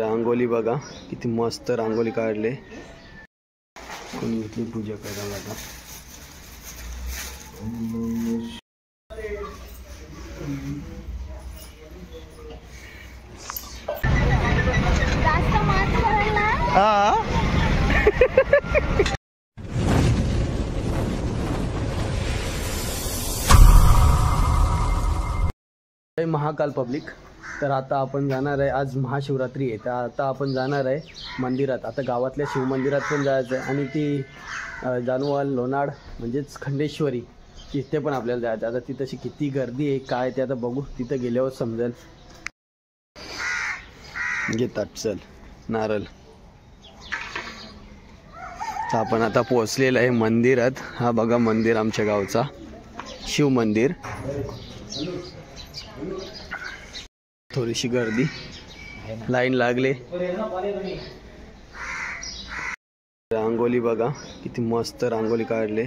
रांगोली बघा किती मस्त रांगोली काढले. कोणी घेतली पूजा करायला आता. महाकाल पब्लिक. तर आता आपण जाणार आहे, आज महाशिवरात्री आहे, तर आता आपण जाणार आहे मंदिरात. आता गावातल्या शिवमंदिरात पण जायचं आहे आणि ती जानवाल लोणाड म्हणजेच खंडेश्वरी तिथे पण आपल्याला जायचं. आता ती तशी किती गर्दी आहे काय ते आता बघू, तिथं गेल्यावर समजेल. घेतात चल नारळ. तर आपण आता पोहोचलेलं आहे मंदिरात. हा बघा मंदिर आमच्या गावचा शिव मंदिर. थोडीशी गर्दी, लाईन लागले. रांगोली बघा किती मस्त रांगोली काढले.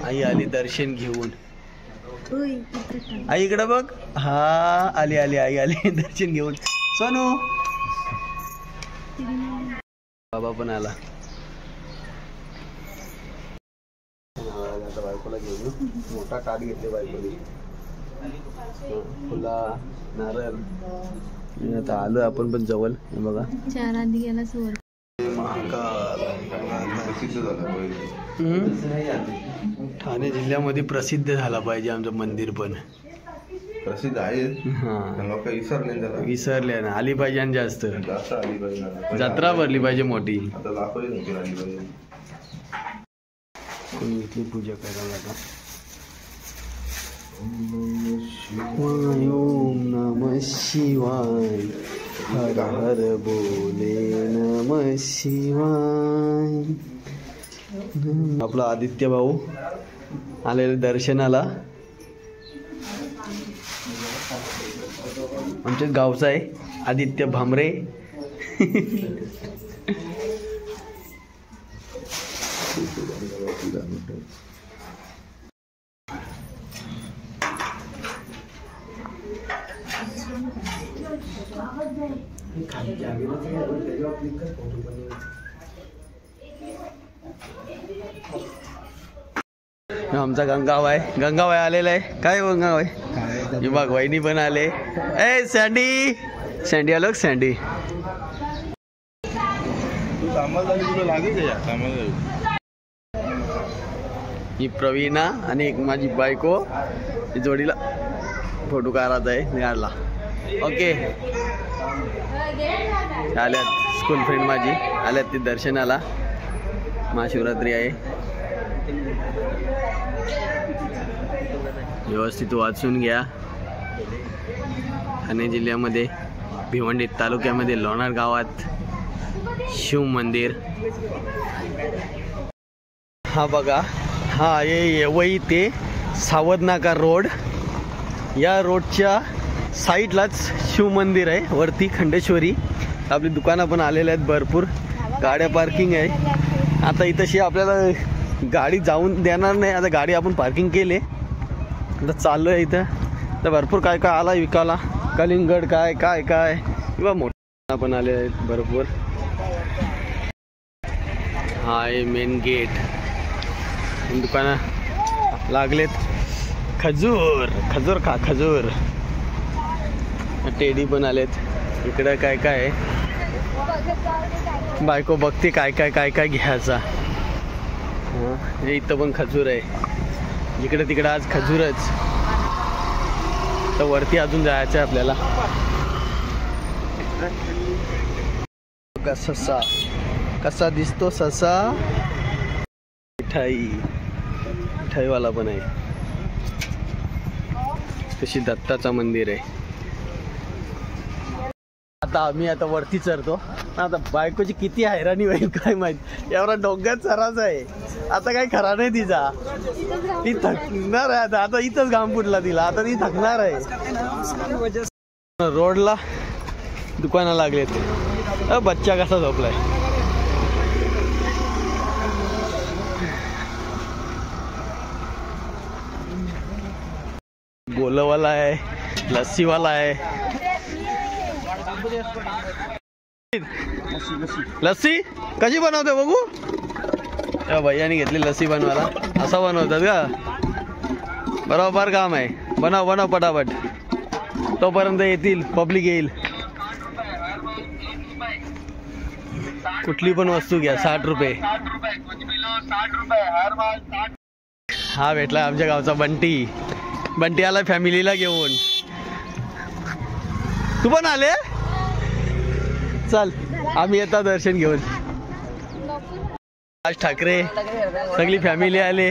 आई आली दर्शन घेऊन. आई इकडे बघ. हा आली आली आई आली दर्शन घेऊन. सोनू बाबा पण आला. आता बायकोला घेऊन मोठा ताट घेतले बायकोने. फुला नारळ. आता आलो आपण पण जवळ. बघा चार आधी गेला सोड. ठाणे जिल्ह्यामध्ये प्रसिद्ध झाला पाहिजे आमचं मंदिर. पण प्रसिद्ध आहे. लोक विसरले ना. आली पाहिजे आणि जास्त आली पाहिजे. जत्रा भरली पाहिजे मोठी. आता लाखो आली पाहिजे. कोणी घेतली पूजा करायला आता. ओम नमः शिवाय हर हर बोले नमः शिवाय. आपला आदित्य भाऊ आलेले दर्शनाला. आमच्याच गावचा आहे आदित्य भामरे. आमचा गंगाव आहे. गंगाव आहे आलेला आहे. काय गंगाव आहे. ही बघ वहिनी पण आले. ए सँडी सँडी आलो. सँडी ही प्रवीणा आणि एक माझी बायको. ही जोडीला फोटो काढायचा आहे. काढला. ओके आल्यात स्कूल फ्रेंड माझी आल्यात ती दर्शनाला. महाशिवरात्री आहे. व्यवस्थित वाचून घ्या. ठाणे जिल्ह्यामध्ये भिवंडी तालुक्यामध्ये लोणार गावात शिव मंदिर. हा बघा हा येवई ते सावधनाका रोड. या रोडच्या साईडलाच शिव मंदिर आहे. वरती खंडेश्वरी. आपली दुकानं पण आलेले आहेत भरपूर. गाड्या पार्किंग आहे. आता इथंशी आपल्याला गाडी जाऊन देणार नाही. आता गाडी आपण पार्किंग केले. आता चाललो आहे इथं. तर भरपूर काय काय आला विकायला. कलिंगड काय काय काय किंवा मोठा पण आले आहेत भरपूर. हा आहे मेन गेट. दुकानं लागलेत. खजूर खजूर खा खजूर. टेडी पण आलेत. इकडं काय काय आहे. बायको बघते काय काय काय काय घ्यायचा. हे इथं पण खजूर आहे. जिकडे तिकडे आज खजूरच. तर वरती अजून जायचं आहे आपल्याला. ससा कसा दिसतो ससा. मिठाई मिठाईवाला पण आहे. तशी दत्ताचा मंदिर आहे. आता आम्ही आता वरती चढतो. आता बायकोची किती हैराणी होईल काय माहित. एवढा डोंगर चराच आहे. आता काही खरा नाही तिचा. ती थकणार आहे आता. आता इथंच घाम फुटला तिला. आता ती थकणार आहे. रोडला दुकानं लागलेत. बच्चा कसा झोपलाय. गोलवाला आहे. लस्सीवाला आहे. लस्सी कशी बनवते बघू. त्या भैयानी घेतली लस्सी बनवायला. असं बनवतात का? बरोबर काम आहे. बनव बनव पटापट. तोपर्यंत येतील पब्लिक येईल. कुठली पण वस्तू घ्या 60 रुपये. हा भेटला आमच्या गावचा बंटी. बंटी आला फॅमिलीला घेऊन. तू पण आले. चल आम्ही येतो दर्शन घेऊन. राज ठाकरे सगळी फॅमिली आले.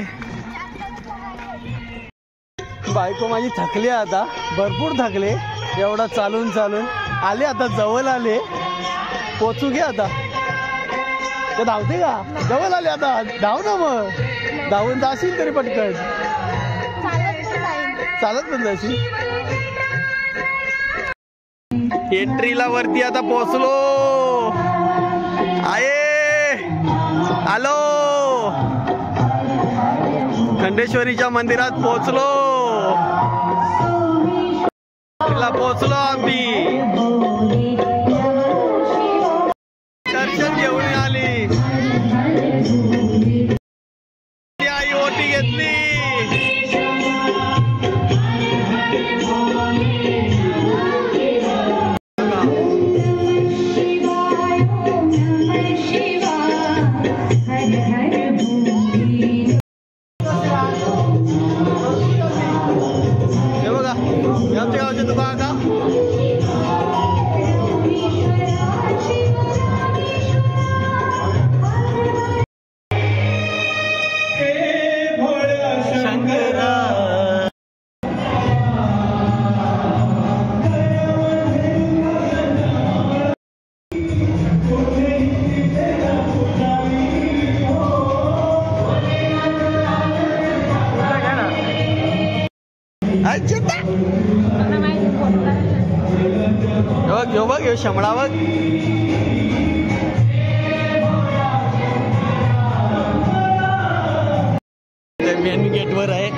बायको माझी थकली आता, भरपूर थकले. एवढा चालून चालून आले. आता जवळ आले. पोचू घे आता. ते धावते का? जवळ आले आता. धाव ना मग. धावून जाशील तरी पटकन. चालत पण जाशील. एंट्रीला वरती आता पोहोचलो आहे. आलो खंडेश्वरीच्या मंदिरात पोहोचलो. पोहोचलो आम्ही. दर्शन घेऊन आली. आई ओटी घेतली. आमच्या गावचे दुकान का शंकरा. घेऊ बघ घेऊ शमळा बघ. मेन गेट वर आहे.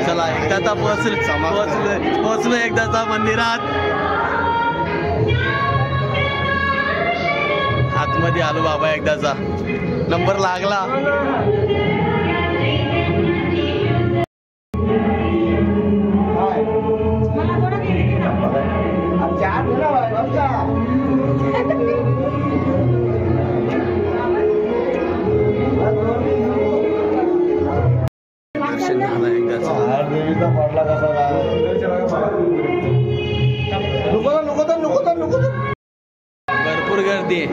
चला एकदाचा पोहोचलो एकदाचा मंदिरात. आतमध्ये आलो बाबा. एकदाचा नंबर लागला. भरपूर गर्दी आहे.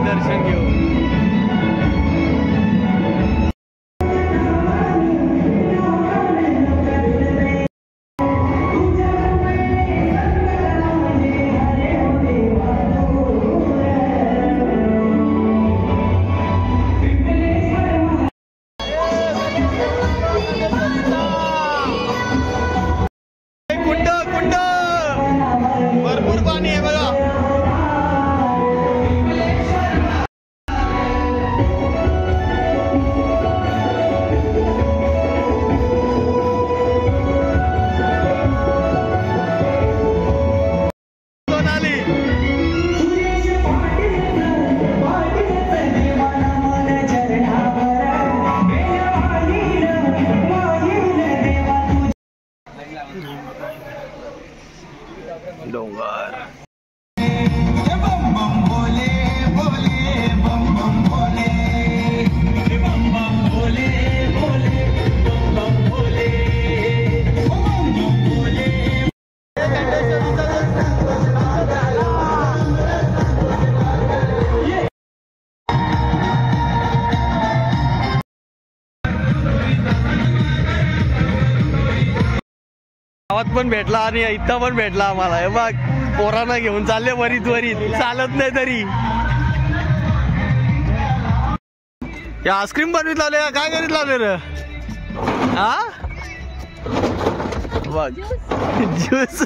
दर्शन घेऊ. कुंड कुंड भरपूर पाणी आहे बघा. डोंगर गावात पण भेटला आणि इथं पण भेटला आम्हाला. हे बघ पोरांना घेऊन चालले वरीत वरीत. चालत नाही तरी. या आईस्क्रीम बनवीत लावले का काय करीत लावले रे? हा बघ ज्यूस.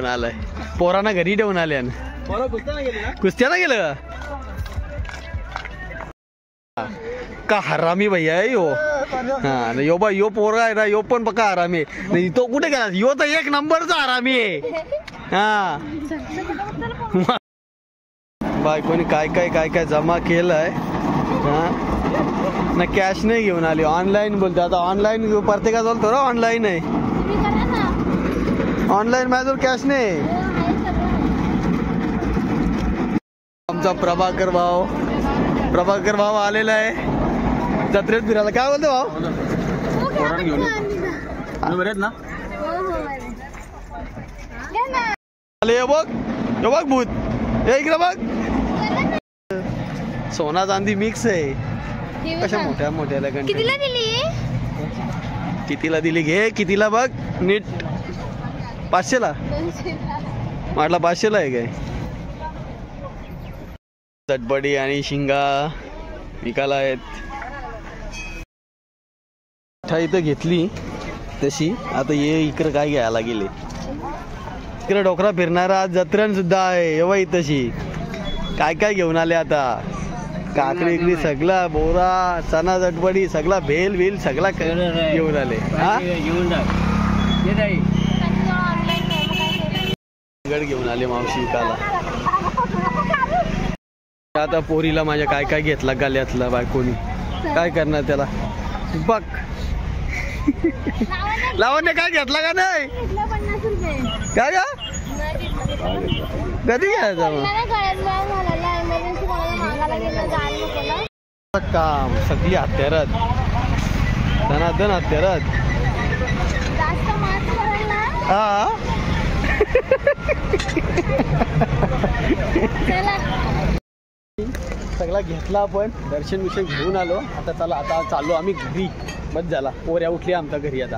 आलाय पोरांना घरी ठेवून आले कुस्त्याला गेलं का हरामी भैया आहे यो. हा यो बा यो पोरगा आहे ना यो पण पक्का हरामी आहे. नाही तो कुठे गेला यो तर एक नंबरचा हरामी आहे. हा बायकोनी काय काय काय काय जमा केलंय. हा ना कॅश नाही घेऊन आली ऑनलाईन बोलते. आता ऑनलाईन प्रत्येकाचा बोलतो ना ऑनलाईन आहे. ऑनलाईन माझ्याजवळ कॅश नाही. आमचा प्रभाकर भाऊ आलेला आहे जत्रेत फिरायला. काय बोलतो भाऊ ना आले बघ भूत हे इकडे बघ. सोना चांदी मिक्स आहे. कशा मोठ्या मोठ्याला कितीला दिली घे कितीला बघ नीट. 500ला म्हटला 500ला आहे काय. चटपटी आणि शिंगा विकायला आहेत. इथं घेतली तशी. आता ये इकडे काय घ्यायला गेले. इकडे डोकरा फिरणारा जत्रण सुद्धा आहे. एव्हा तशी काय काय घेऊन आले आता. काकडी इकडे सगळा बोरा चना चटपटी सगळा भेल भेल सगळा घेऊन आले. हा घेऊन आले मावशी विकायला. आता पोरीला माझ्या काय काय घेतला गाल्यातला बायकोनी. काय करणार त्याला बघ. लावण्य काय घेतला का नाही काय का कधी घ्यायचं काम. सगळी हत्यारात धनाधन हत्यारात. हा सगळा घेतला आपण. दर्शन विषय घेऊन आलो. आता चला आता चाललो आम्ही घरी. बस झाला पोऱ्या उठली आमच्या घरी आता.